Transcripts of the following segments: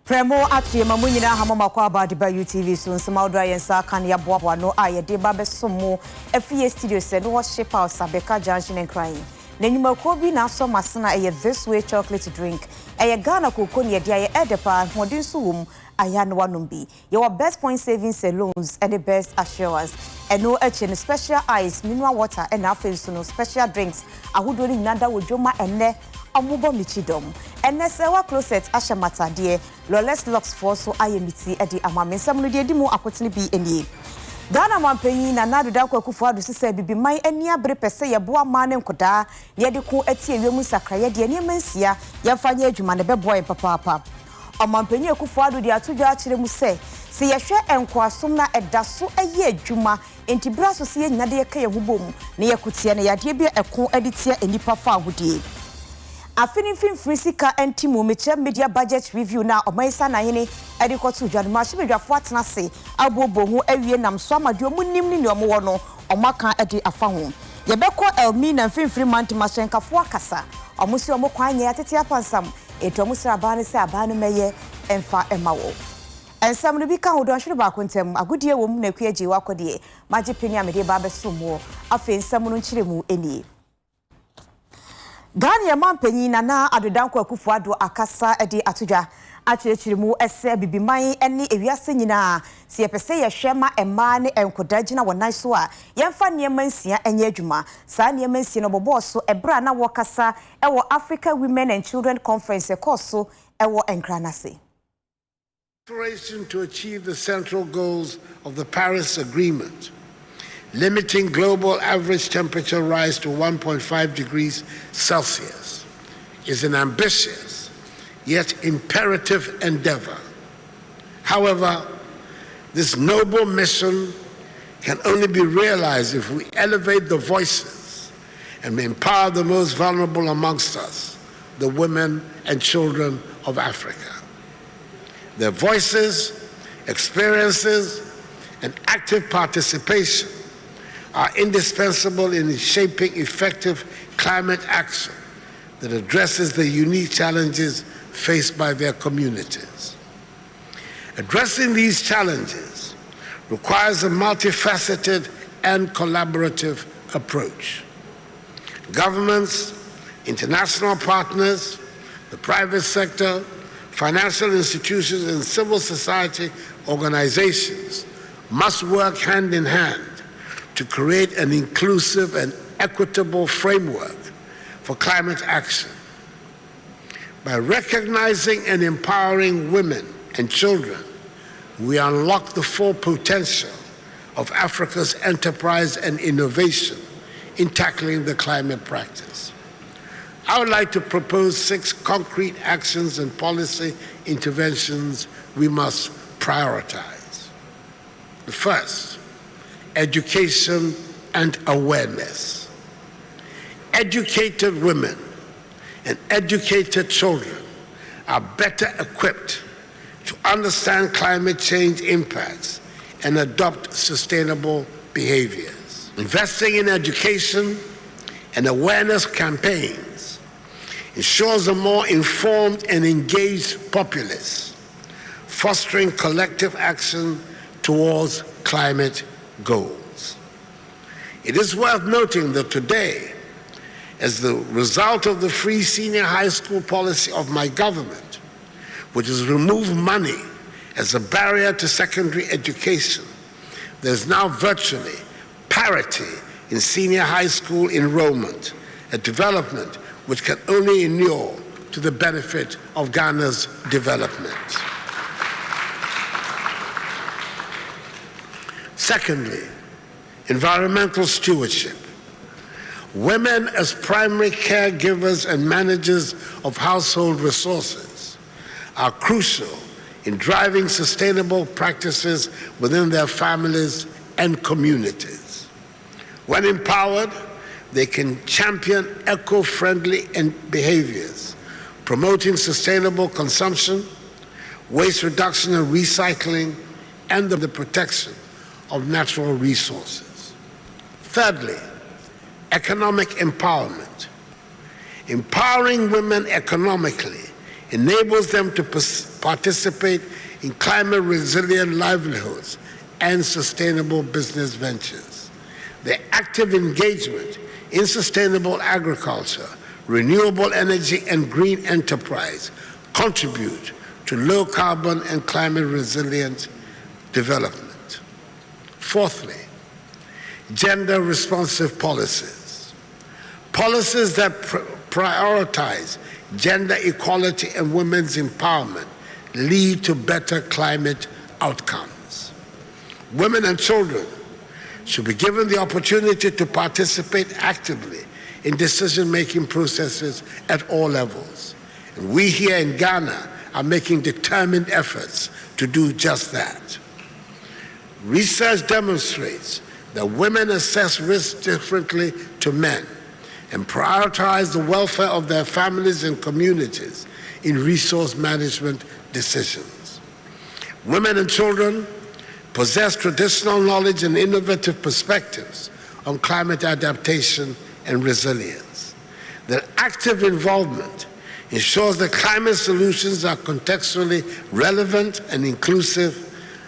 Premo ati mamunyina hamama kwa ba diba UTV so nsamaudra yensa kan ya boa no aye de ba besomo afie studio se no shape house abeka junction and crying na nyuma ko bi na so masena eye this way chocolate drink eye Ghana koko ne de aye edepa modin so wom aya no wanom bi your best point savings loans and the best assurance and no action special ice mineral water and after so no special drinks ahodo ni nada wodwoma enne amubo michidom enesewa closet ashamatade lawless locks for so ayemiti edi amamensam no de di mu akotene bi enie Ghana mampanyi na nadoda kwakufu adu sese bibiman ani abere pese ye boa ma ne nkoda ye de ko atie wiemu sakraye de ene mansia ye fanye adwuma ne bebo en papa amampanyi akufu adu de atodwa akire mu se ye hwe enkoasom na edaso aye adwuma enti braso se ye nyade ye ka ye hubom ne ye kutie ne yade bi ekon editie enipa fa ahodie Afinifin Frisika Entimu media budget review na omaisa na yene edikotu dwaduma shibedwafo atena se abobo hu awie nam so amadio munim ni omo wo no omaka edi afa ho yebeko elmi na mfimfiri manti masenkafo akasa omusi omo kwanye atete apansam eto omusira abane se abane meye emfa emawo ensam no bi ka hodo ahwere ba kontem agodie wom na kuaje wakode maji peni amede ba besomo afa ensam no nchiremu eni Ghana mampanyi na adodanko akufu ado akasa edi atodwa achirechirimu ese bibiman ene ewiase nyina se yepese ye hwema ema ne enkoda gina wonan so a yemfa nemansia enye adwuma saa nemansia no bobo so ebra na wokasa ewo Africa Women and Children Conference ekoso ewo enkranase to achieve the central goals of the Paris Agreement, limiting global average temperature rise to 1.5 degrees Celsius, is an ambitious yet imperative endeavor. However, this noble mission can only be realized if we elevate the voices and empower the most vulnerable amongst us, the women and children of Africa. Their voices, experiences, and active participation are indispensable in shaping effective climate action that addresses the unique challenges faced by their communities. Addressing these challenges requires a multifaceted and collaborative approach. Governments, international partners, the private sector, financial institutions, and civil society organizations must work hand in hand to create an inclusive and equitable framework for climate action. By recognizing and empowering women and children, we unlock the full potential of Africa's enterprise and innovation in tackling the climate practice. I would like to propose 6 concrete actions and policy interventions we must prioritize. The first, education and awareness. Educated women and educated children are better equipped to understand climate change impacts and adopt sustainable behaviors. Investing in education and awareness campaigns ensures a more informed and engaged populace, fostering collective action towards climate goals. It is worth noting that today, as the result of the free senior high school policy of my government, which has removed money as a barrier to secondary education, there is now virtually parity in senior high school enrollment, a development which can only inure to the benefit of Ghana's development. Secondly, environmental stewardship. Women as primary caregivers and managers of household resources are crucial in driving sustainable practices within their families and communities. When empowered, they can champion eco-friendly behaviors, promoting sustainable consumption, waste reduction and recycling, and the protection of natural resources. Thirdly, economic empowerment. Empowering women economically enables them to participate in climate-resilient livelihoods and sustainable business ventures. Their active engagement in sustainable agriculture, renewable energy, and green enterprise contribute to low carbon and climate resilient development. Fourthly, gender responsive policies. Policies that prioritize gender equality and women's empowerment lead to better climate outcomes. Women and children should be given the opportunity to participate actively in decision-making processes at all levels. And we here in Ghana are making determined efforts to do just that. Research demonstrates that women assess risk differently to men and prioritize the welfare of their families and communities in resource management decisions. Women and children possess traditional knowledge and innovative perspectives on climate adaptation and resilience. Their active involvement ensures that climate solutions are contextually relevant and inclusive,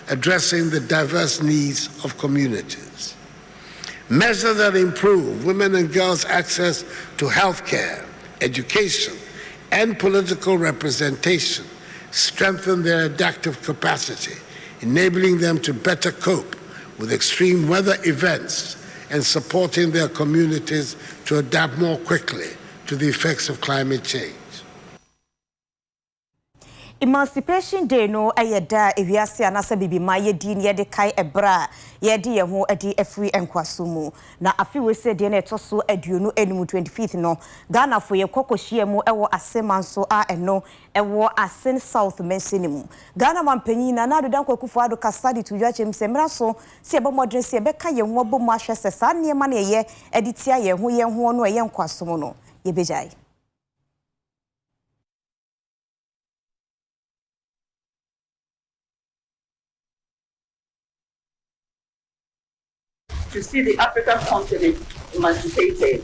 addressing the diverse needs of communities. Measures that improve women and girls' access to healthcare, education, and political representation strengthen their adaptive capacity, enabling them to better cope with extreme weather events and supporting their communities to adapt more quickly to the effects of climate change. Emancipation Day no ayeda ewiase anasa bibi ma yedi ne yede kai ebra yedi ye ho adi afri enkwasumu na afi we se de na etoso aduonu enum 25th no Ghana fo ye kokohie mu ewo asemanso a eno ewo asen South Mensenimu Ghana mampanyi na na dodan kwakufu ado kasadi tuja chemsemra so se ebe modern se ebe ka ye ho bomu ahwese sa ne ma na ye editia ye ho no ye enkwasumu no ye bejai. To see the African continent emancipated.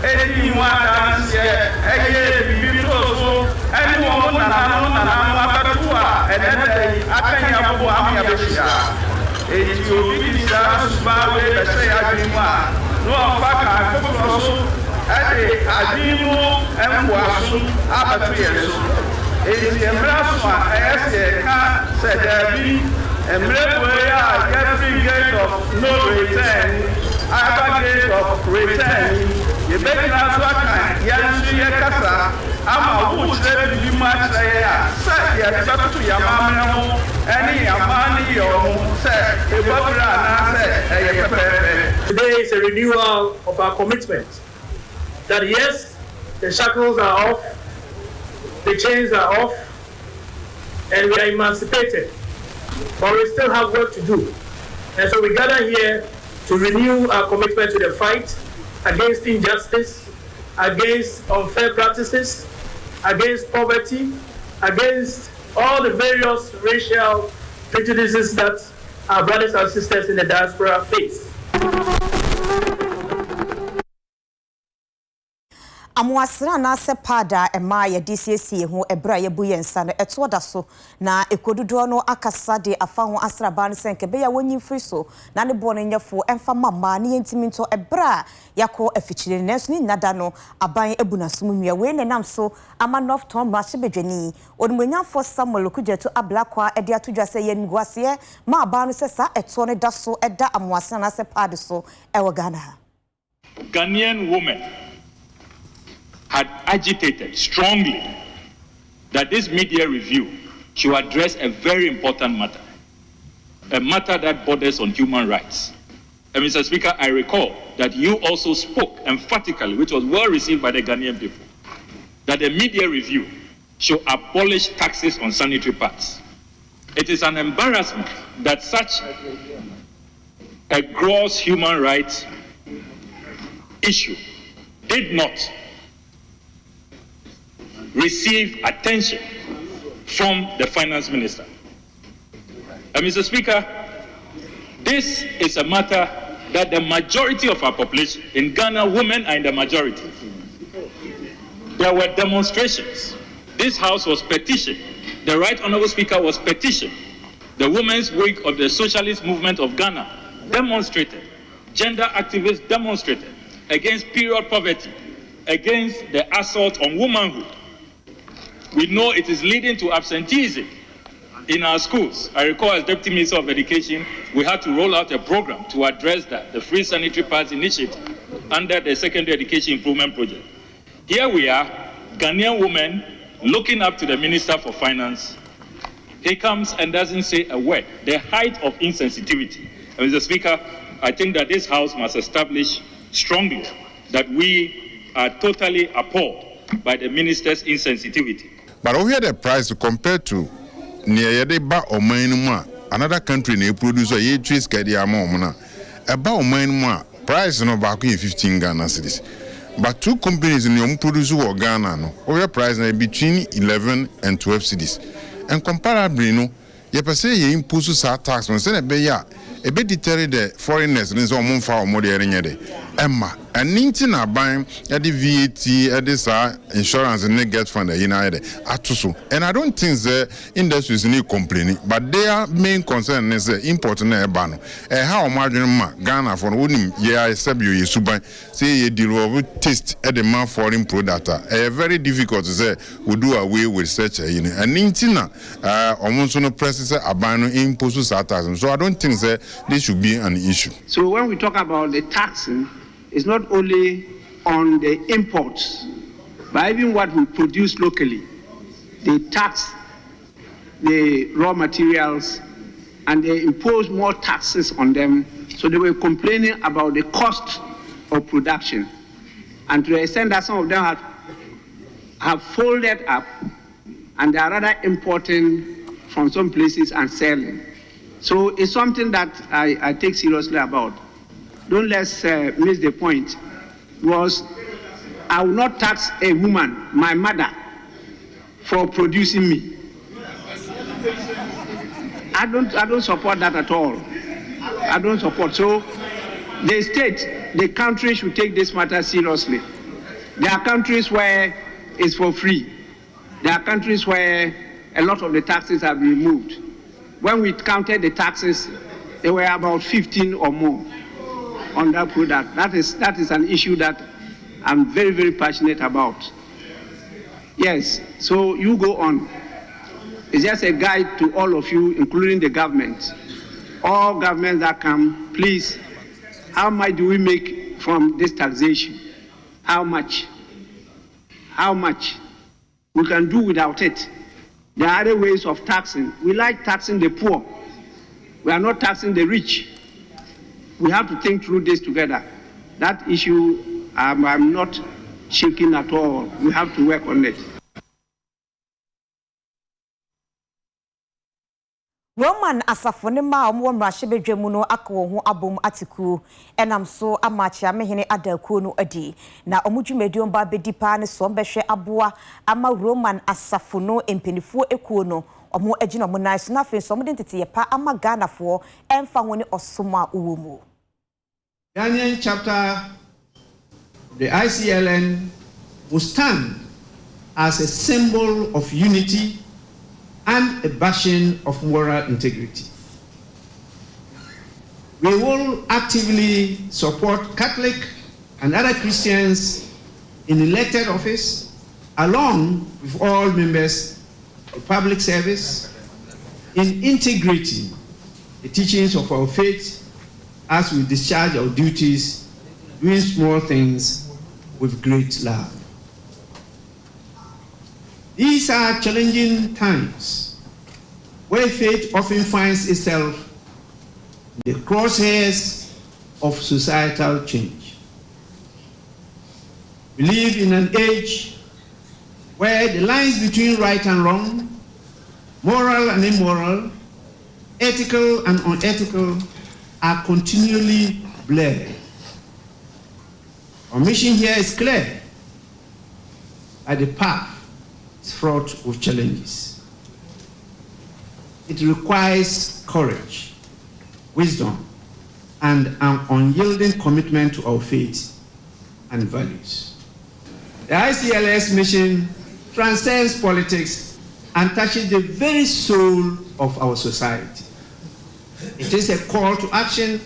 Anyone dance here, beautiful, anyone and then I can have a army of it. You be the say I didn't want. No, fuck, I didn't and was after 3 years. It's the embrace I said there be a every gate of no return, gate of return. You better not work, Yancy Kasa, I'm a wood that you might say, say, yes, up to your mamma, any money or say, today is a renewal of our commitment that yes, the shackles are off, the chains are off, and we are emancipated, but we still have work to do. And so we gather here to renew our commitment to the fight against injustice, against unfair practices, against poverty, against all the various racial prejudices that our brothers and sisters in the diaspora face. Amwasra na sepada ema ya DCC ho ebra ya buyensa na eto da so na ekodudo no akasa de afa ho asraba ne senke be ya wonyi free so na ne bo no nyefo emfa mama ne yentimi nto ebra yakọ afichire nenso ni nada no aban ebunasum nua we ne nam so ama North Tom Marche bedwani onimonyafo Samuel Okujeto ablakwa ede atodwa se ye nguase ma aban no se sa eto ne da so eda amwasra na sepada so ewo Ghana. Ghanaian women had agitated strongly that this media review should address a very important matter, a matter that borders on human rights. And Mr. Speaker, I recall that you also spoke emphatically, which was well received by the Ghanaian people, that the media review should abolish taxes on sanitary pads. It is an embarrassment that such a gross human rights issue did not receive attention from the finance minister. Mr. Speaker, this is a matter that the majority of our population in Ghana, women are in the majority. There were demonstrations. This House was petitioned. The Right Honourable Speaker was petitioned. The Women's Week of the Socialist Movement of Ghana demonstrated. Gender activists demonstrated against period poverty, against the assault on womanhood. We know it is leading to absenteeism in our schools. I recall as Deputy Minister of Education, we had to roll out a program to address that, the Free Sanitary Pads Initiative, under the Secondary Education Improvement Project. Here we are, Ghanaian women looking up to the Minister for Finance. He comes and doesn't say a word. The height of insensitivity. And Mr. Speaker, I think that this House must establish strongly that we are totally appalled by the Minister's insensitivity. But over here the price compared to near ba or minimum another country they produce a year trees kadiamona about minimum price no back in 15 Ghana cedis. But two companies in your produce or Ghana no over price between 11 and 12 cedis. And comparably no you per se you impose tax on send a bit deter the foreigners and so on for more than Emma and Nintina buying at the VAT at this insurance and get fund the United Atusu. And I don't think the industry is any complaining, but their main concern is the important ban. How margin Ghana for wouldn't yeah accept you subai say you deal with taste at the man foreign product. Very difficult to say we do away with such a unit. And Nintina almost no presses a ban imposes tax. So I don't think that this should be an issue. So when we talk about the taxing, it's not only on the imports, but even what we produce locally. They tax the raw materials and they impose more taxes on them. So they were complaining about the cost of production. And to the extent that some of them have folded up and they are rather importing from some places and selling. So it's something that I take seriously about. Don't let's miss the point. Was I will not tax a woman, my mother, for producing me. I don't support that at all. I don't support. So the state, the country should take this matter seriously. There are countries where it's for free. There are countries where a lot of the taxes have been removed. When we counted the taxes, there were about 15 or more on that product. That is an issue that I'm very, very passionate about. Yes, so you go on. It's just a guide to all of you, including the government. All governments that come, please, how much do we make from this taxation? How much? How much? We can do without it. There are other ways of taxing. We like taxing the poor. We are not taxing the rich. We have to think through this together. That issue, I'm not shaking at all. We have to work on it. Roman asafone ma omwo mrahye bedwamu no akwo ho abom atiku enam so amachi amehene adakuo no adi na omudwumedi omba bedipa ne so mbehwe aboa ama Roman asafono empenifuo ekuo no omo agina mo nice na fe so mode tete yepa ama Ghanafo emfa hone osoma uwomu. Ghanaian chapter of the ICLN will stand as a symbol of unity and a bastion of moral integrity. We will actively support Catholic and other Christians in elected office, along with all members of public service, in integrating the teachings of our faith as we discharge our duties, doing small things with great love. These are challenging times where faith often finds itself in the crosshairs of societal change. We live in an age where the lines between right and wrong, moral and immoral, ethical and unethical, are continually blurred. Our mission here is clear, that the path is fraught with challenges. It requires courage, wisdom, and an unyielding commitment to our faith and values. The ICLS mission transcends politics and touches the very soul of our society. It is a call to action,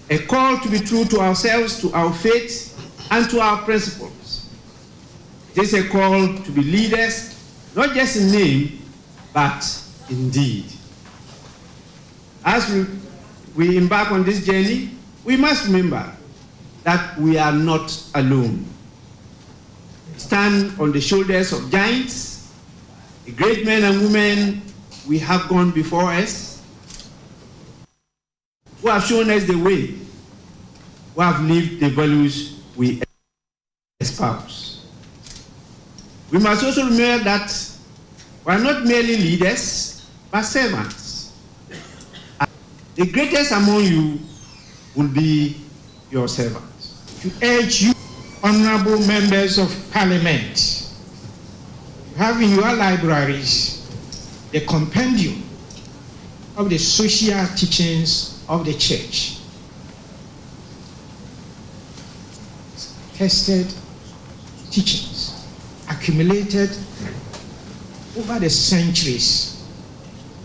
a call to be true to ourselves, to our faith, and to our principles. It is a call to be leaders, not just in name, but in deed. As we embark on this journey, we must remember that we are not alone. We stand on the shoulders of giants, the great men and women we have gone before us, who have shown us the way, who have lived the values we espouse. We must also remember that we are not merely leaders, but servants. The greatest among you will be your servants. To urge you, honorable members of parliament, you have in your libraries the compendium of the social teachings of the church. Tested teachings accumulated over the centuries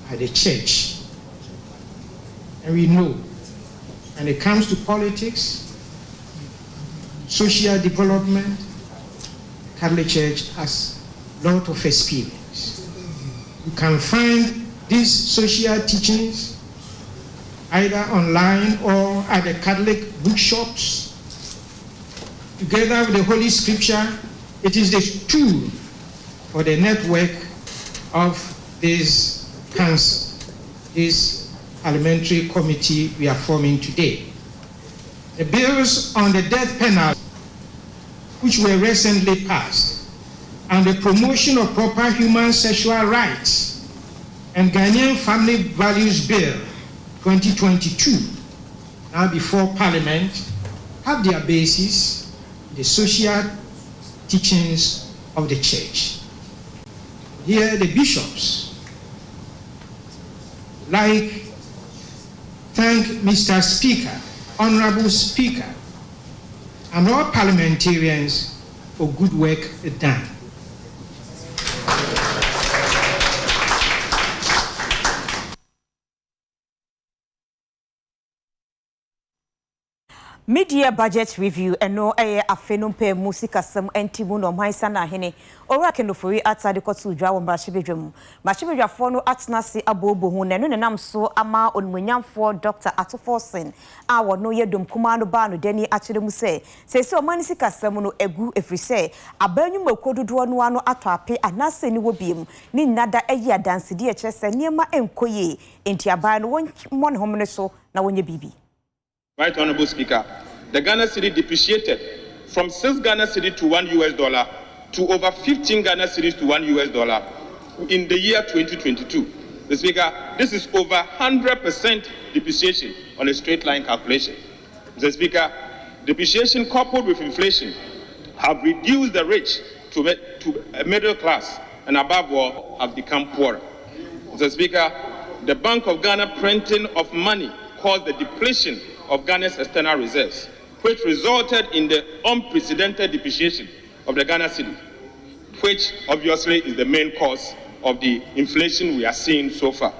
by the church. And we know when it comes to politics, social development, the Catholic Church has a lot of experience. You can find these social teachings either online or at the Catholic bookshops. Together with the Holy Scripture, it is the tool for the network of this council, this parliamentary committee we are forming today. The bills on the death penalty, which were recently passed, and the promotion of proper human sexual rights, and Ghanaian Family Values Bill 2022, now before Parliament, have their basis in the social teachings of the church. Here, the bishops, thank Mr. Speaker, Honorable Speaker, and all parliamentarians for good work done. Midday budget review eno afenumpe musika sam entimu no mansa na hene ora kenofori atade kotu dwa wo mrashibedwam mashibedwafo no atnase abobo hu nenu nenam so ama onmunyamfo Dr. Atoforsen a wono yedom kuma no ba no dani akyeremu se sese omanisika sam no egu efrise abanyum akododo no ano ato ape anase ni wobiem ni nada eyi adansede ekyese niema enkoye enti aban no won mon homne so na wonye bibi. Right, Honorable Speaker, the Ghana cedi depreciated from 6 Ghana cedi to $1 to over 15 Ghana cedis to $1 in the year 2022. The Speaker, this is over 100% depreciation on a straight line calculation. The Speaker, depreciation coupled with inflation have reduced the rich to a middle class and above all have become poorer. The Speaker, the Bank of Ghana printing of money caused the depletion of Ghana's external reserves, which resulted in the unprecedented depreciation of the Ghana cedi, which obviously is the main cause of the inflation we are seeing so far.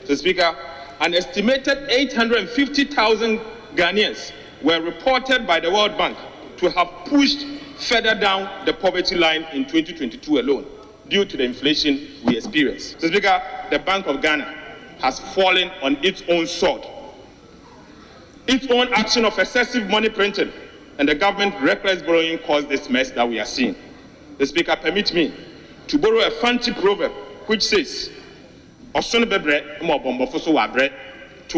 So, Speaker, an estimated 850,000 Ghanaians were reported by the World Bank to have pushed further down the poverty line in 2022 alone due to the inflation we experienced. So, Speaker, the Bank of Ghana has fallen on its own sword. Its own action of excessive money printing and the government reckless borrowing caused this mess that we are seeing. The Speaker, permit me to borrow a fancy proverb which says, to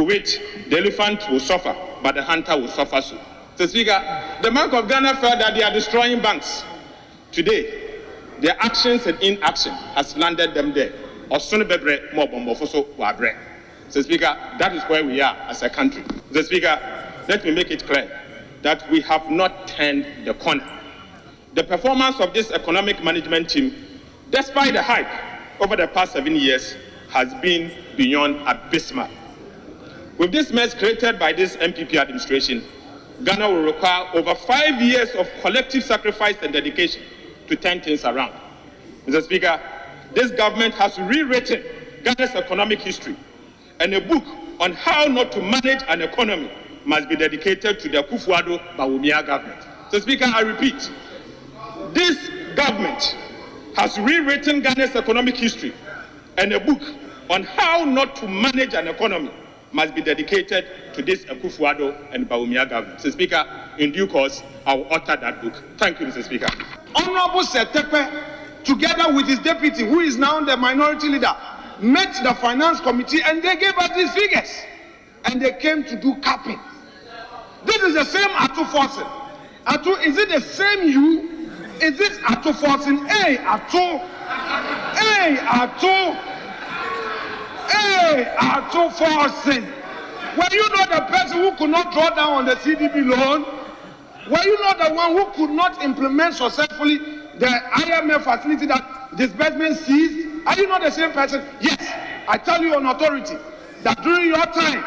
which the elephant will suffer, but the hunter will suffer so. So, Speaker, the Bank of Ghana felt that they are destroying banks. Today, their actions and inaction has landed them there. Mr. Speaker, that is where we are as a country. Mr. Speaker, let me make it clear that we have not turned the corner. The performance of this economic management team, despite the hype over the past 7 years, has been beyond abysmal. With this mess created by this MPP administration, Ghana will require over 5 years of collective sacrifice and dedication to turn things around. Mr. Speaker, this government has rewritten Ghana's economic history, and a book on how not to manage an economy must be dedicated to the Akufo-Addo-Bawumia government. Mr. Speaker, I repeat, this government has rewritten Ghana's economic history, and a book on how not to manage an economy must be dedicated to this Akufo-Addo and Bawumia government. Mr. Speaker, in due course, I will author that book. Thank you, Mr. Speaker. Honorable Setepe, together with his deputy, who is now the minority leader, met the finance committee and they gave us these figures. And they came to do capping. This is the same Ato Forcing. Ato, is it the same you? Is this Ato Forcing? Hey, Ato. Hey, Ato. Hey, Ato Forcing. Were you not the person who could not draw down on the CDB loan? Were you not the one who could not implement successfully the IMF facility that disbursement seized? Are you not the same person? Yes, I tell you on authority that during your time,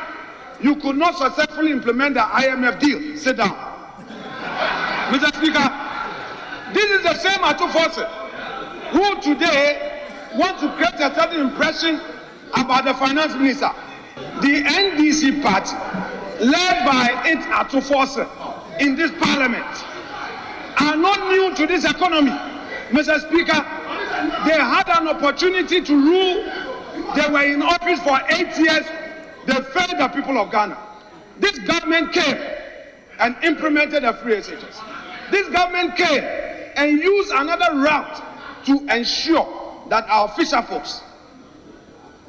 you could not successfully implement the IMF deal. Sit down. Mr. Speaker, this is the same Ato Forcing who today wants to create a certain impression about the finance minister. The NDC party, led by its Ato Forcing in this parliament, are not new to this economy. Mr. Speaker, they had an opportunity to rule. They were in office for 8 years. They failed the people of Ghana. This government came and implemented the free SHS. This government came and used another route to ensure that our fisher folks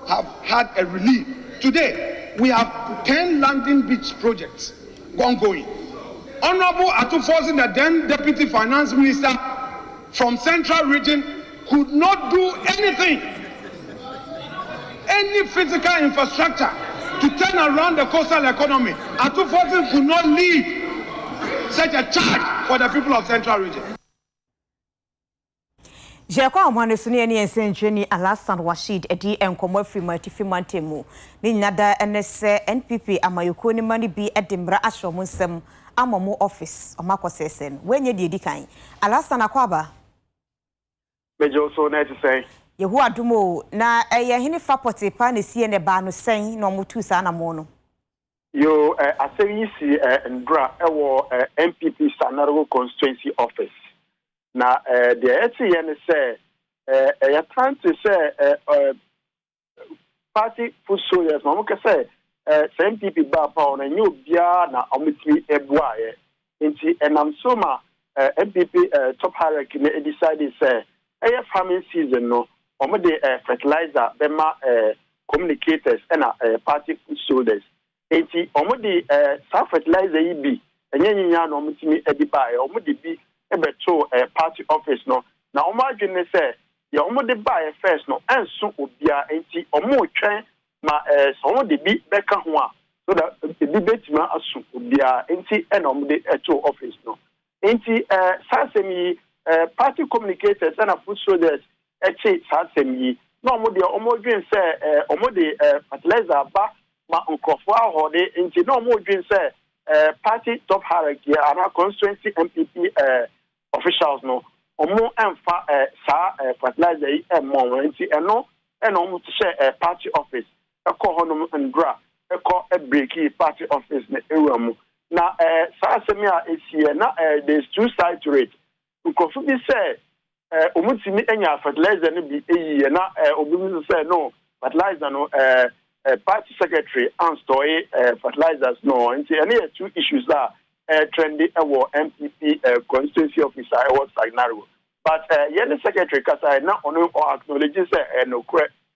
have had a relief. Today, we have 10 landing beach projects ongoing. Honorable Ato Forcing, the then Deputy Finance Minister from Central Region, could not do anything, any physical infrastructure to turn around the coastal economy. Ato Forcing could not lead such a charge for the people of Central Region. Jekwa amane suni eni ensenjeni Alasan Rashid edi enkomo free mantemu ni nyada NS NPP amayoko ni mani bi edimra ashomu nsem amomo office omakosesen wenye di edikan Alasan akwaba Mejo so na say yehu adumo na eye hini fapote pa ne sie ne ba no sen no mutu sa na mo no yo asemi si ndra ewo NPP Sanaro constituency office na the etienne say you trying to say party for soldiers no mo say NPP ba pa on nyu bia na omiti eboaye nti enam so ma NPP top hierarchy ne decide say farming season no omode fertilizer bema communicators and party food soldiers nti omode fertilizer yi bi enyenyinya no omiti ediba omode bi ebeto party office no na omadwene say ya omode buy first no enso obia nti omo twen ma omode bi beka ho a so that bi betima asu obia nti ena omode eto office no nti sasemi party communicators and food soldiers eche sasemi no omodwen say omode fertilizer ba ma nkofo ahode nti no omodwen say party top hierarchy and constituency MPP officials no omo emfa sa fertilizer yi emo nti eno omo to share party office eko honum ndra eko breaki party office na ewam na sa asemi a esie na there's two sides to it nkofu bi say omo timi enya fertilizer no bi eyi na obi mi say no fertilizer no party secretary and store fertilizers no nti ene two issues that trendy ewo MPP constituency officer ewo Sagnaro but yene secretary kasa na ono acknowledge say no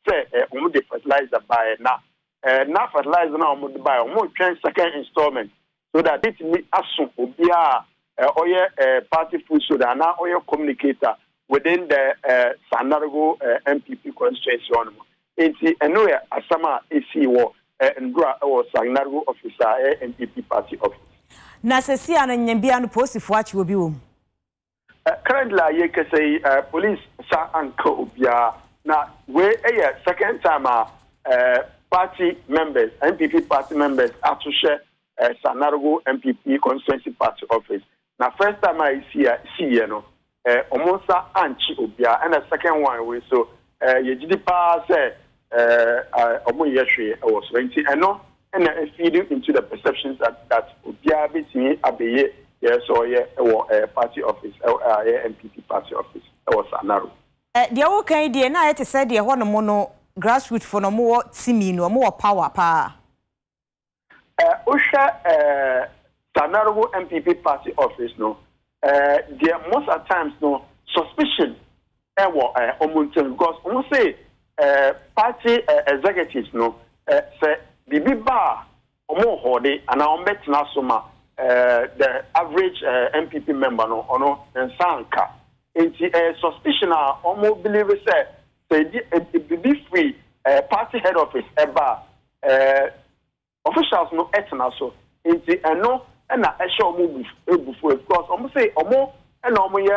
say omo de fertilizer buy na fertilizer na omo de buy omo twen second installment so that it me aso obia oye party food soda na oye communicator within the Sagnaro MPP constituency on enti eno asama esi wo ndura or Sagnaro officer NPP party office. Na sesi ano nyambia no post for achi obi wo. Currently ye can say police sa anko obia na we second time party members NPP party members to share Sanargo MPP constituency party office. Na first time I see no omonsa anchi obia and the second one we so ye gidi pa say omo yehwe was 20 and no and feeding into the perceptions that obia betimi abeye yes or party office MPP party office was Sanaro. The o kan die na yete say de ho no mo no grassroots for no mo timi no mo power pa. Usha Sanaro MPP party office no there most at times no suspicion omunten because we say party executives no say bibi ba omo hode and I bet na soma the average MPP member no ono nsanka enti suspicion omo believe say bibi free party head office eba officials no etna so enti eno na ehye omo ebufu because omo say omo and omo ye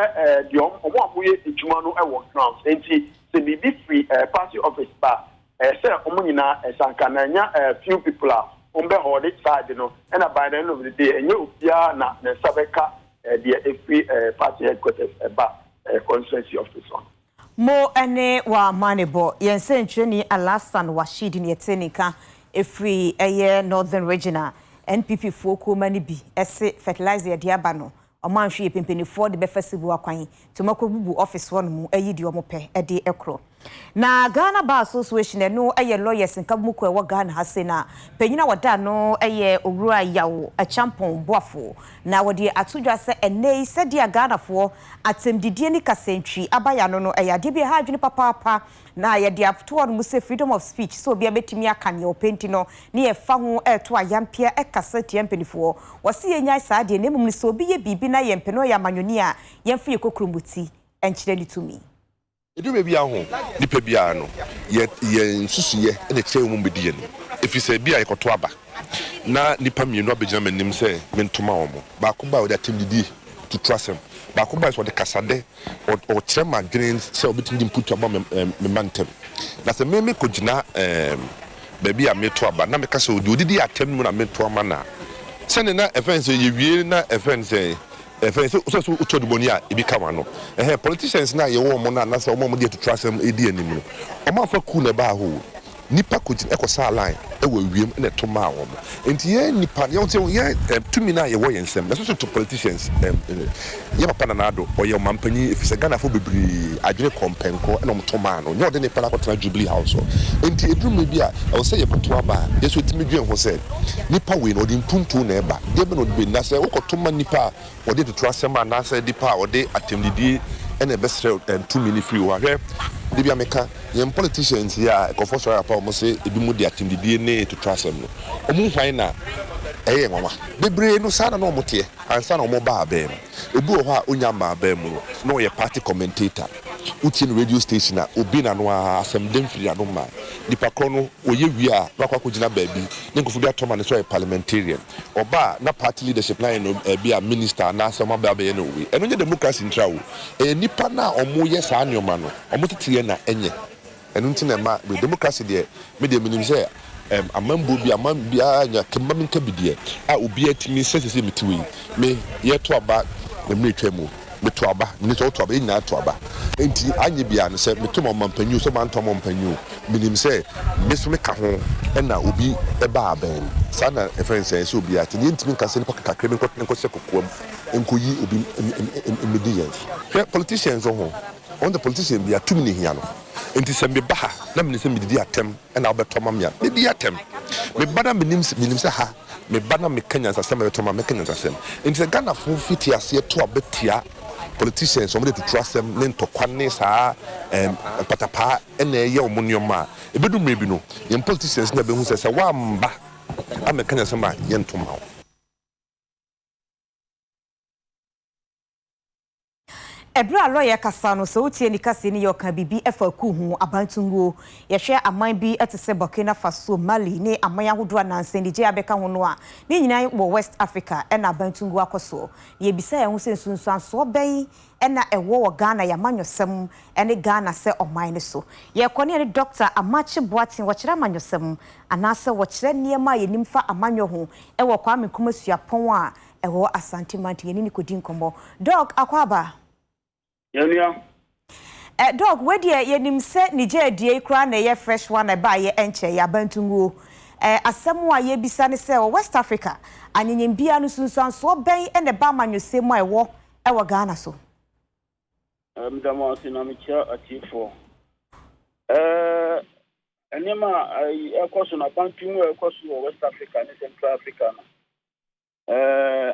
the omo amoye ejuma no e wo ground enti say bibi free party office ba say omo nyina sanka na nya few people are umbe hode side no and by the end of the day enye obia na sabeka the free party headquarters eba constituency office on mo ene wa manebo yense ntweni Alasan Washidi ne yetenika free northern regional NPP foko mani bi ese fertilizer de aba no omanhwe pempenifo de be festival akwan tomako bubu office one mu ayidi omope de ekro na Ghana Bar Association no lawyers nkamuko e Ghana hase na penyina wada no owura yawo a champon boafo na wode atudwa se enei se dia Ghana fo atemdidie ni kasentwi abaya no ade bi ha adwene papa na ye dia to on mu freedom of speech so bia betimi aka ne openti no ne ye fa ho to ayampia kaseti empenifo wose ye nyai sa de nemum so bi ye bibi na ye mpeno ya manyoni a ye mfa ye kokrumuti enchire litumi edu be bia ho nipa bia no ye nsusuye ene kire mu bedie no efise bia yekoto aba na nipa mienu abegina manim se mentoma omo ba ko ba o da temdidi to trust him ba ko ba so de kasade o chema green se obetindi mputu aba me mantem na se me kogina baby a meto aba na me kase odidi atem mu na meto ama na se ne na events ye wie na events so utoduboni a ibikama no politicians na ye wo mo na say mo dey to trust them edi anim no o ma fa ku na ba ho nipa ko ekosa line e wo wiem na to ma wo mo enti ye nipa ye wo ye tumi na ye wo yensem na so to politicians ye papa na ado o ye mampanyi efise Ghana fo bebri adwene kompenko na mo to ma no nye ode ne para ko tra Jubilee House enti edrum bi a o say ye koto aba ye so timi dwen ho say nipa we no odi mpuntu na eba de be no be na say wo koto ma nipa ode to trust them na say nipa ode atemdidi ene besre 2 minute free wa hwe de bia meka yem politicians ya ekofo so rapa mo say ebi mu de atemdidi ne to trust them no omu hwan na eye mama bebre no sana no mote ansa na omo ba abem obi o ha onya ma abem no ye party commentator uti no radio station a obi na no asem dem firi ado ma nipa kro no oye wi a rakwa ko gina baabi ne nkofo bi atoma ne so parliamentarian oba na party leadership line no bi a minister na asem ba be no wi eno nye democracy ntra wo nipa na omo ye sa anyoma no omo tete na enye eno ntina ma democracy de me de minim say amambo bi amambia nya kemba minka bidie a obi atimi sesese metiwi me ye to aba na me twemu me to aba ni so to aba nya to aba enti anye bia no se me to mampanyu so man to mampanyu minim se me so me ka ho na obi eba aben sana reference se obi ati ni ntimi nka se ni pakakre me ko se kokoam enkoyi obi immediate politicians ho on the politician bia tumi ne hia no enti se me ba na me se me didi atem na obetoma me me di atem me bana minim se ha me bana me Kenya sasem me toma me Kenya sasem enti se Ghana fo fiti ase to abetia politicians somebody to trust them ne ntokwane saa patapa na ye omunioma ebedu mrebi no ye politicians na be hu se wa mba am Kenya sema ye ntoma Ebra lawyer Kasano so tie ni kase ni yoka bibi efa ku hu abantungo ye hwe aman bi etese Burkina Faso Mali ne aman ahodo ananse ni je abeka ho no a ni nyina wo West Africa na abantungo akoso ye bisa ye hu sensunsu anso ben na ewo wo Ghana ya manyosem ene Ghana se oman ne so ye kone ne Dr. Amachi Boatin wo kire manyosem anase wo kire niema ye nimfa amanyo ho ewo Kwame Nkrumah pon a ewo Asante Manti ye ni kodin kombo dog akwaba Yania. Dog, where dear yenim set Niger dear crown a fresh one a buy ye enche ya bantungu. Asamwa ye bisane se West Africa, and in Bianu Susan so bay and the barman you say my war, our Ghana so. The most in Amicia at T4. Anima, I course on a bantungu, of course, West Africa and Central Africa.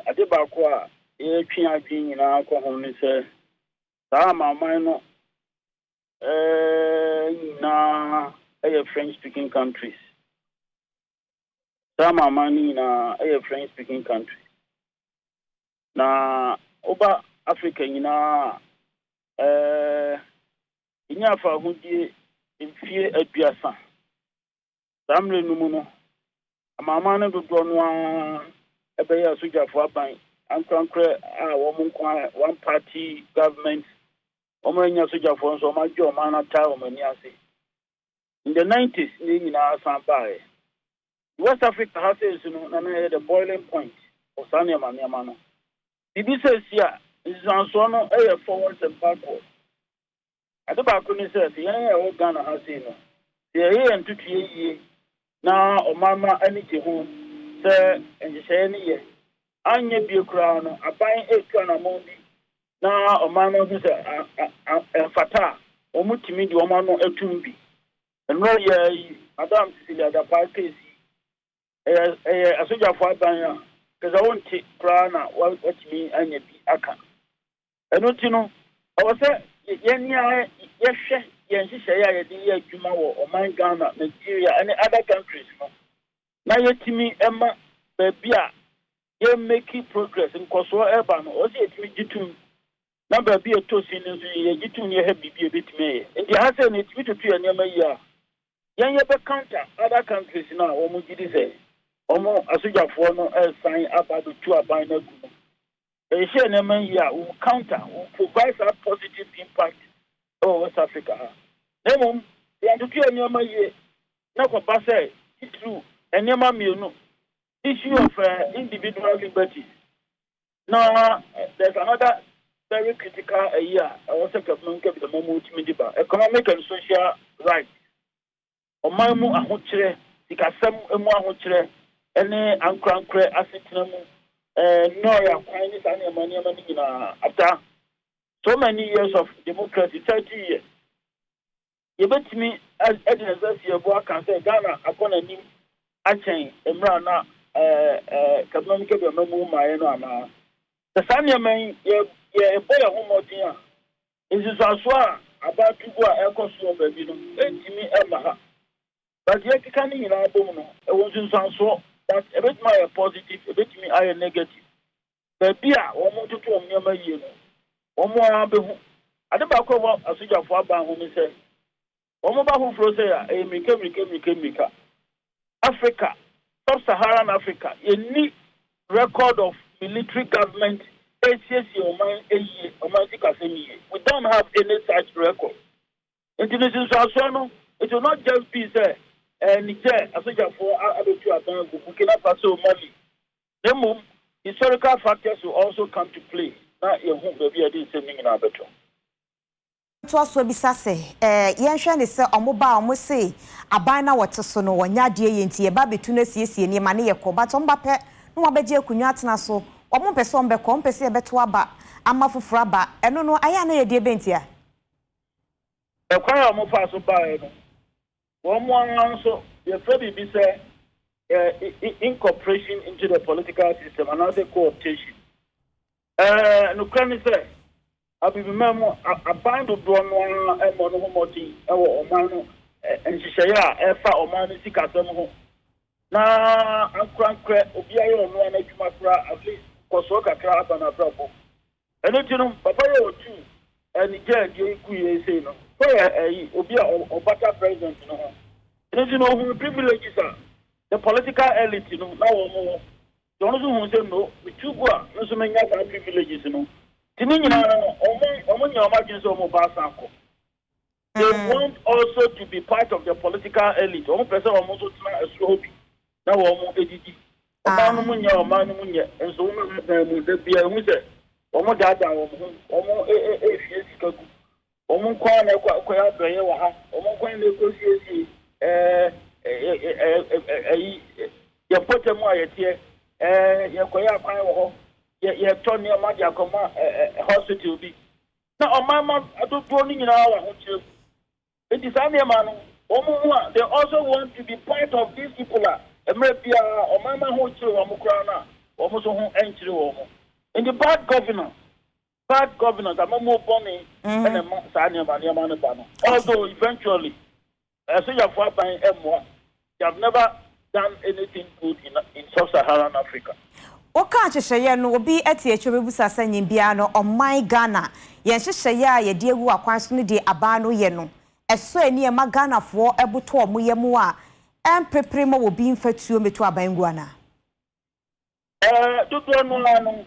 At the Bakwa, a Pina being in our home say. Sama minor na French speaking countries. Sama mani na French speaking countries. Na oba Africa ina inya fa hudie mfie aduasa. Samle numu no amama na dodo no ebe ya sojafo aban ankrankre one party government. In the 90s, West Africa has the boiling point of Sanya Maniamano. The business here is on sono forwards and backwards. At the back, he said, the old Ghana has seen the year and 2 years now, or Mama, anything home, sir, and you say any year. Anya be a crown, a buying a crown among na omano bi se fata omutimi di omano etumbi enro ye madam Cecilia da party asoja fo abanya keza wonti kra na watimi anya bi aka eno ti no o se yenya yehwe yenhihye ya ye di adwuma wo oman Ghana Nigeria and other countries no na yetimi ema ba bia ye make progress in koso eba no o se yetimi gitum number be a tosin ye gitum ye have bibi betime and the has an it to nyama ya yan ye be counter other countries now omo gidi say omo asojafo no sign up at the two aban na gu e share nyama ya will counter will provide a positive impact over West Africa nemo yan to nyama ye na ko ba say true and nyama mienu issue of individual liberties. Now there's another very critical year. I was saying the moment economic and social rights. Omamu ahuchire, tikasem emu ahuchire, ene ankrankre asitinamu, no ya kwani sani amani na after so many years of democracy, 30 years. You bet me as evidence you can say Ghana upon a new achen emrana economic memu maeno ama. The sani amani ye boy homodia is also about to go ecoso baby no entimi emaha but ye kikani ina bom no e won so that a bit my positive a bit me I negative baby a wo mo tutu om nyama yie no wo mo abehu ade ba ko wo asujafo aban ho mi se wo mo ba hu fro se ya e mika Africa sub-Saharan Africa ye need record of military government. We don't have any such record. It will not just be there. Niger, Africa for Burkina Faso, Mali. Historical factors will also come to play. Now, you won't be a sending in our better. To us will be sassy. Yanshan is a mobile, must say, a bina water sono, one yard ye into a baby tunis, yes, ye money, a cobat on bape, no abedia kunyatna so. Omo person be kom pese beto aba amafufura aba eno no aya na ye de bentia e kwa omo fa so ba e no omo anso ye fe bi say incorporation into the political system and other cooptation no kwani say abibi memo abando do no e mo no moti e wo oman no enhihye e fa oman no sikasem ho na ankrankre obi ayo no na adwuma fra at least koso kakra aba na brabo eno tinu papa yo tu Niger dey ku ye say no for obi a obata president no and you know who privileges are the political elite no na wo mo don't know who say no with two go no so many privileges no tini nyina no omo nya omo so mo ba sanko. They want also to be part of the political elite. Omo person omo so tna esro bi na wo mo edidi omo no nya omo no nya enso wo na mu de bia hu say omo dada omo fie sikagu omo kwa na kwa ya doye wa ha omo kwa na ekosiesie ya potemu ayete ya kwa ya kwan wo ho ya toni ma dia koma hospital bi na omama adodo ni nyina wa ho chire it is any man omo they also want to be part of these people emrebia omama ho chire wo mo kra na omo so ho enchire wo mo in the bad governance I'm more bonny and Sanya Maniamano Bano. Although eventually, as you have by M1, they have never done anything good in sub-Saharan Africa. Oka Cheshire no be at the Chebusa Sanyin Biano or my Ghana. Yes, Shaya, ye dear who are constantly de Abano Yeno. As so near Magana for Ebuto Muyamua and Preprimo will be in Fetu Metua Banguana.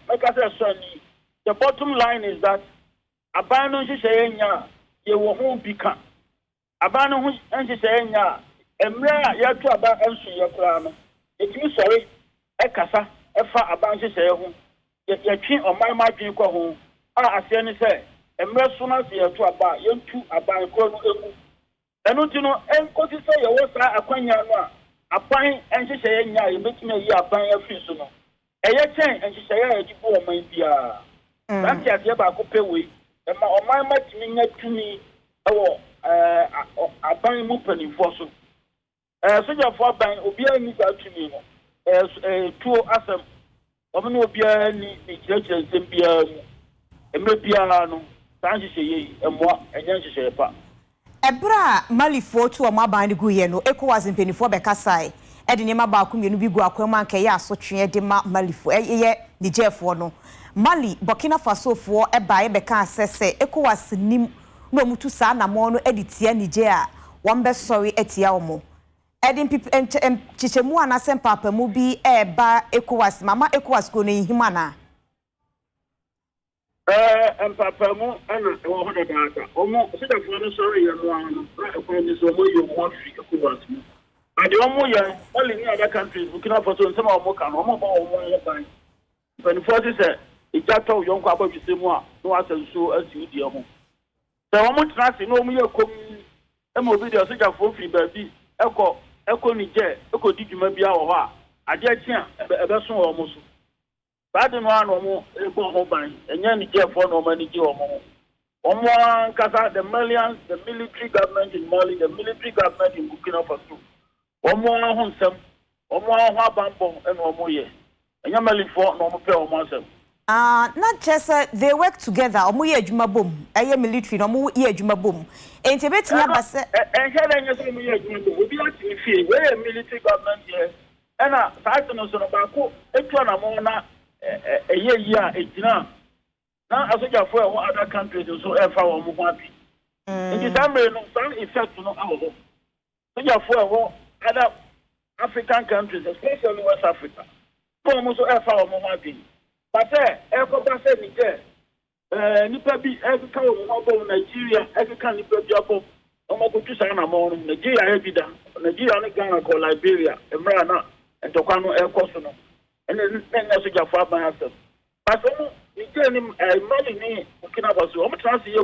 Like I said, Sonny. The bottom line is that Abano Shayenya, you will home become Abano and Shayenya, and Yatu about Elsu Yakrama. It means sorry, Ekasa, Efa Aban Shayahum, yet chin on my margin home. As Yanni say, and Mersunas Yatu about Yantu Aban Kono. And don't you know, and because you say you was a Quanyana, a pine and Shayenya, you make me a year buying a frisuno. A yachain and Shaya, you go, my dear. That's the about Copewe, and my matching to me, a buying movement in Fossil. So your father will be any to me as a two assem. Omen will be any judges and be a Mepiano, Sanji, and what, and Yansha. Ebra Mali 4 to a Maband Guyeno, Echo was in Penny for Becasai. Edinema Bakum, you be Guaqueman Kaya, so Tria de Malifo, the Jeff Wono. Mali, Burkina Faso for a buy Becca says, Echo was nim no mutusa na mono editia Niger, one best sorry etiamo. Edin people and Chichemu and Assem Papa Mubi, ba Echo was Mamma Echo was going in Himana. And Papa Mo and almost sorry, and one is over your one figure was me. And the Omoya, all in other countries, Burkina Faso and some of Mokan, Omo, when forces said, it just told young couple to say more, no as so as you, dear home. So I'm not asking no more come video such a full free baby, Echo Niger, Echo did you maybe our I just can't, a person almost. But I don't know mobile, and then Niger for no money, Omo Kasa, the millions, the military government in Mali, the military government in Burkina Faso. Omo Honsem, Omo Bambo, and Omoye. And Yamali for no pay or myself. Not just they work together. Omuye Juma boom. Aye military. Omuye Juma boom. And to bet never say. And here I say Omuye Juma boom. We be actually feel where military government here. And I don't know so about it. One amona a year now. Now as a for other countries so ever Omuwapi. In the same way, some effect to know our home. So for other African countries, especially West Africa. Almost ever Omuwapi. But every person is there. Nipabi, every kind of Nigeria, every kind of job. Nigeria, every day. Nigeria, Ghana, Liberia, Emrana, and Tokano, El Cosono. And then also your father myself. But so, Nigeria, money, Burkina Faso, I'm trying to see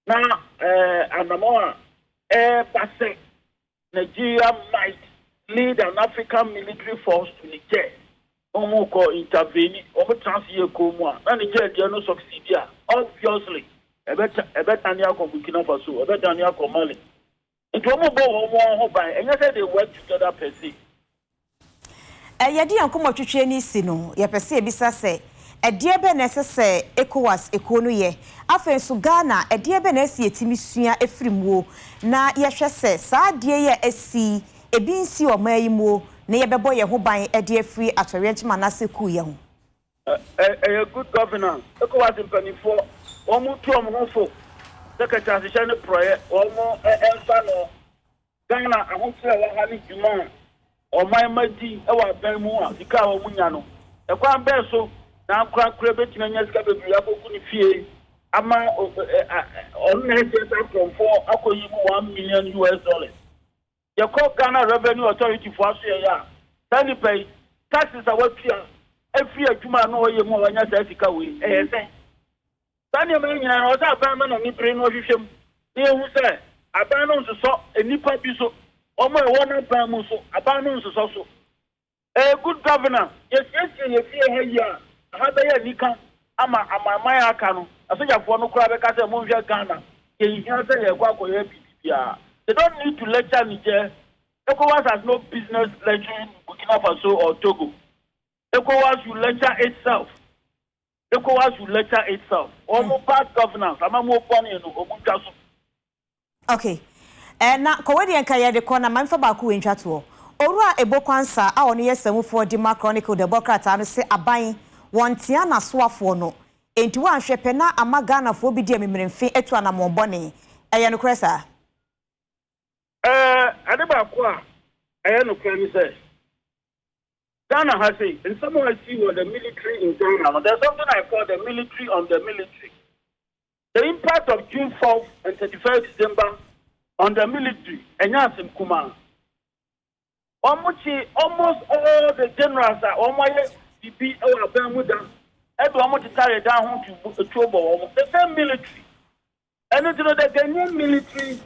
now, and the more, Passe, Nigeria might lead an African military force to Niger. Omoko intervene, Omo transfer Komwa, and Nigeria no succeed here. Obviously, a better Burkina Faso, a better Mali. It won't go by, and you said they work together per se. Yadi and come to train Sino, ya per se, Bisa say, a dear Benessa ECOWAS, Econoye, Afen Sugana, a dear Benesi, Timisia, Efrimwo, na Yashase, Sa dear SC, a binsi or Maymo. Na yebebo ye ho ban e de afri atwerent manase ku ye ho a good governance. ECOWAS in Penifo, almost 2 months for Secretary Shani Prayer, almost Elfano, Ghana, I want to have a demand, or my mighty, our Belmua, the Cow Munyano. A grand besso, now crack crebit in a Yasko, Ama on from 4 $1 million. You call Ghana Revenue Authority for Australia. Sani pay taxes are what every Juma no way more than Jessica way. Sani American was a banman on Niprin Ocean. Here who say, a ban on the so a Nipa Biso, or my one Bamuso, a ban on the so. A good governor, yes, you fear here. Habaya Nika, Ama Maya Kano, a soldier for no crab as a movie Ghana. He answered a walk with PPR. They don't need to lecture Niger. ECOWAS has no business lecturing Burkina Faso or Togo. ECOWAS will lecture itself. ECOWAS will lecture itself. Almost bad governance. I'm more funny in Omunkasu. Okay. Now, Kowedi Kaya de Kona, Manfa Baku in Chatuo. Ora Ebokwansa, our near Semu for Dima Chronicle, the Democrat, and say Abain, one Tiana Swafono. Into one shepena, Amagana for Bidiam in Fe, Etuana Momboni. Ayano Cressa. I don't say Ghana has it, and someone I see what the military in Ghana. There's something I call the military on the military. The impact of June 4th and 31st December on the military, and Yasim Kumar. Almost all the generals are on my CP or Bermuda, and almost to carry down to trouble the same military. And it's not the Ghanaian military.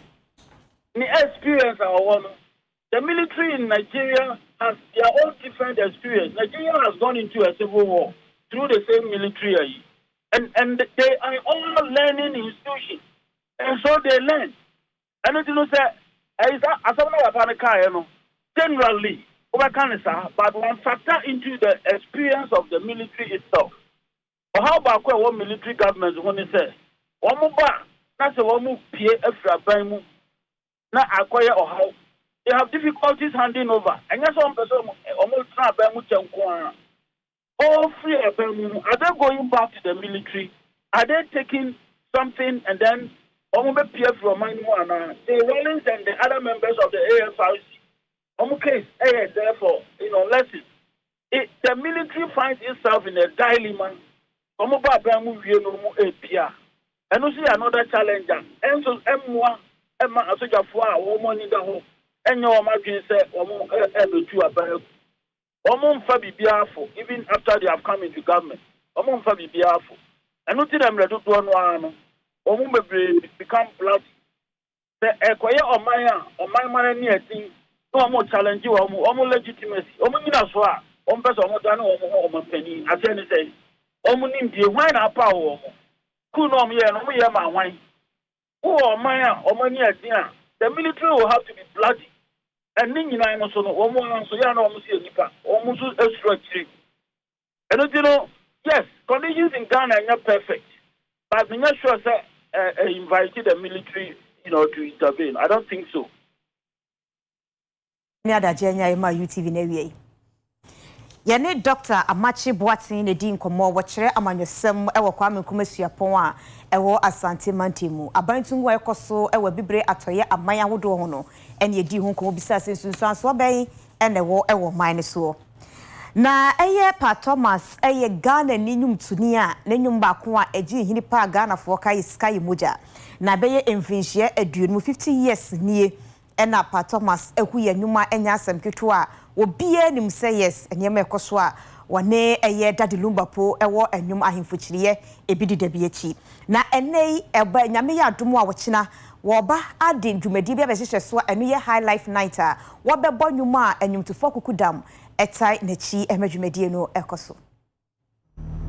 The experience the military in Nigeria has their own different experience. Nigeria has gone into a civil war through the same military, and they are all learning institutions, and so they learn. And you know, generally, but one factor into the experience of the military itself. Or how about what military governments want to say? One more, that's a one move, Pierre, na acquire or how they have difficulties handing over. And yes, one person almost all free are they going back to the military? Are they taking something and then almost peer from the Rollins and the other members of the AFRC? Case, therefore, lessons. The military finds itself in a dilemma. And you see another challenger. And so M1 Emma Asoja for our money the home. And your margin said, Fabi Biafo, even after they have come into government. Fabi Biafo. And nothing I'm ready to do one. Become bloody. The Equaya or my money near thing. No more challenge you or more legitimacy. Omunaswa, person or penny. As any say, Omunim, the wine are power. Kunom here, no me my wine. Or Maya or money at dinner, the military will have to be bloody. And Nina no so almost extra cheap. And you know, yes, conditions in Ghana are not perfect. But I'm not sure that invited the military, to intervene. I don't think so. UTV Yane Dr. Amachi Boatin ne din komo wo kire amanyosem e wo kwame kumasuapon a e wo Asante Mantimu abantungu ekoso e wo bibre atoye amanya hodo ho no ene edi ho komo bisa sensunsan so ben ene wo e wo man so na eye Pa Thomas eye Ghana ni nyumtuni a ne nyum ba ko a eji hini pa Ghana fo kai sky moja na beye emfinhie aduonu 50 years nie ena Pa Thomas ehu ye nyuma enya asem keto a obie nim say yes enyema ekoso a wone eye Daddy Lumba po ewo enyum ahemfokyiriye ebidi da biechi na enei eba nyame ya adomo a wochina woba ade dwumadi bia behyehyɛ so enu ye high life night a wobɛbɔ nyuma a enyumtofo kukudam etai nachi emadwumadi no ekoso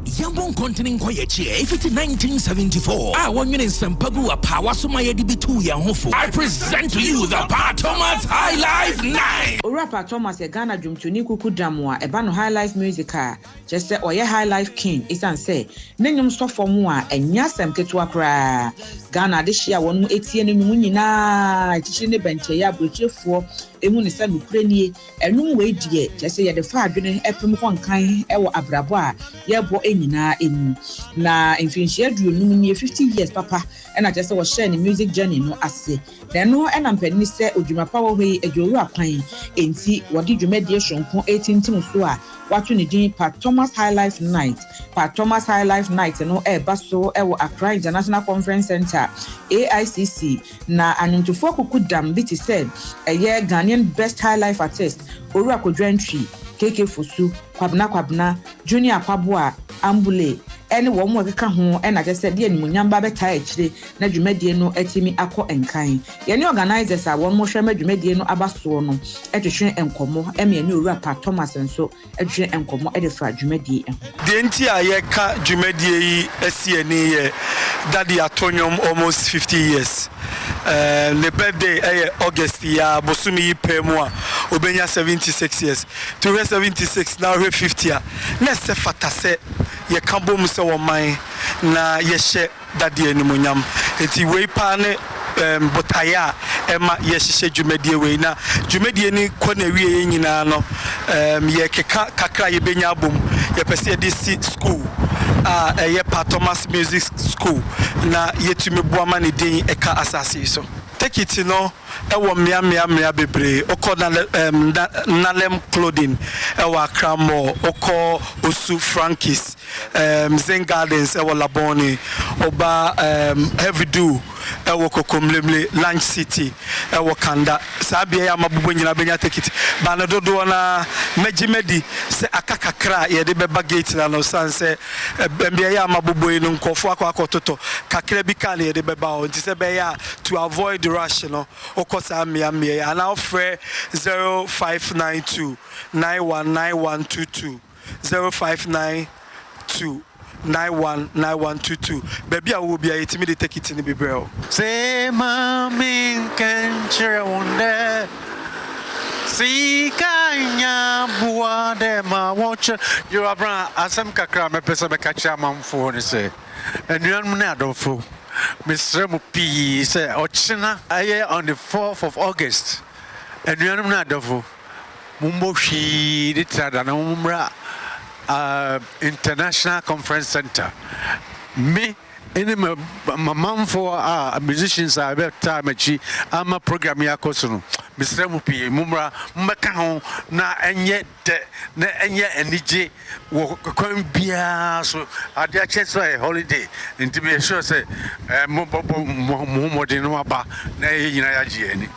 Yambon continent koyeche if it 1974. I want you in Sampagu a power so my edibitu yanhofo. I present to you the Thomas High Life Night. Rapper Thomas e Ghana Jumtuni kuku damwa e bano High Life musica. Just say oye High Life King isan say nenyum so for mu a enya sem ketua kra. Ghana this year wonu etie ne mu nyina tichi ne benche ya brochefo emu ne se nukrenie enum we die just say ye de fa adwene epem konkan e wo abrabo a ye bo enyina enu na infinite aduonum ne 50 years papa and I just was share the music journey no ase then no and am peni se odwuma power we adworu apan enti wodi dwumade shonko 18 tim so a watu ne din Pa Thomas High Life Night. Pa Thomas High Life Night no baso e wo Accra International Conference Center AICC na anuntufu kukudam biti said eye Ghanaian best high life artist Oru Akodwantri KK Fosu Kwabna Junior Kwabua Ambule any one more ho and I just said the animunyamba beta echire na dwumadie no etimi akọ enkan ye ne organizers a one more hwema dwumadie no abaso no etwehwe enkomo eme ne Oru Pa Thomas nso etwehwe enkomo edefa dwumadie the enti a ye ka dwumadie yi asie ne ye daddy atonyom almost 50 years the birthday August ya bosumi yi pemu a obenya 76 years to 76 now 50 a na se fatase ye kambo se woman na ye hye dade animunyam enti we pa ne botaya ema ye hye dwumadie we na dwumadie ni ko na wie nyina no ye keka kakra ye benya bom ye pese ye DC school ye Pa Thomas Music School na yetumi boama ne din eka asase so take it no ewo mia bebre okọ na nalem clothing ewo Accra Mall okọ Osu Frankis Zen Gardens ewo Laboni oba Heavy Do ewo Kokomlemle Lunch City ewo Kanda sabia ya mabubu nyina benya take it bana dodo na megimedi se akakakra ye de beba gate na no sanse bia ya mabubu inu nkofo akototo kakra bi kan ye de beba o nti se be ya to avoid the rush no okosa mia and now free 0592 919122 0592 919122 baby I will be a timid take it in the bibrel say mami can share wonder see kanya bua de ma watch you abra asem kakra me pesa be kacha mamfo ni say enuan na adofo Mr. Mupi say ochina aye on the 4th of August enuan na adofo mumbo shi ditrada na mumra International Conference Center me any mom for musicians are about time I'm a program yakosuno Mr. Mupi mumra mmeka ho na enye de na enye enije wo kwan bia so ade a church for holiday nti be sure say mo modin no aba na yina ya ji ani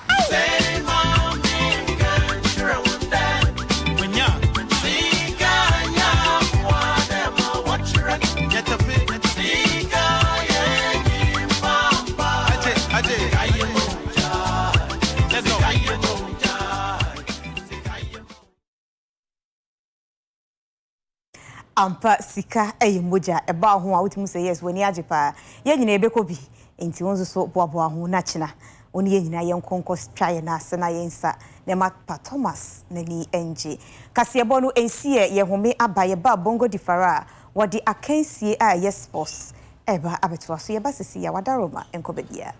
ampa sika moja eba ho a wotimu say yes wani ajepa ye nyina ebekọ bi enti wonzo so boaboa ho na china oni ye nyina ye nkonko twaye na ase na ye nsa ne ma Pa Thomas na ni enje kasebo no ensie ye home abaye ba bongo difara wodi akansie a yes boss eba abetwa so ye ba sisi ya wadaroma enkobedia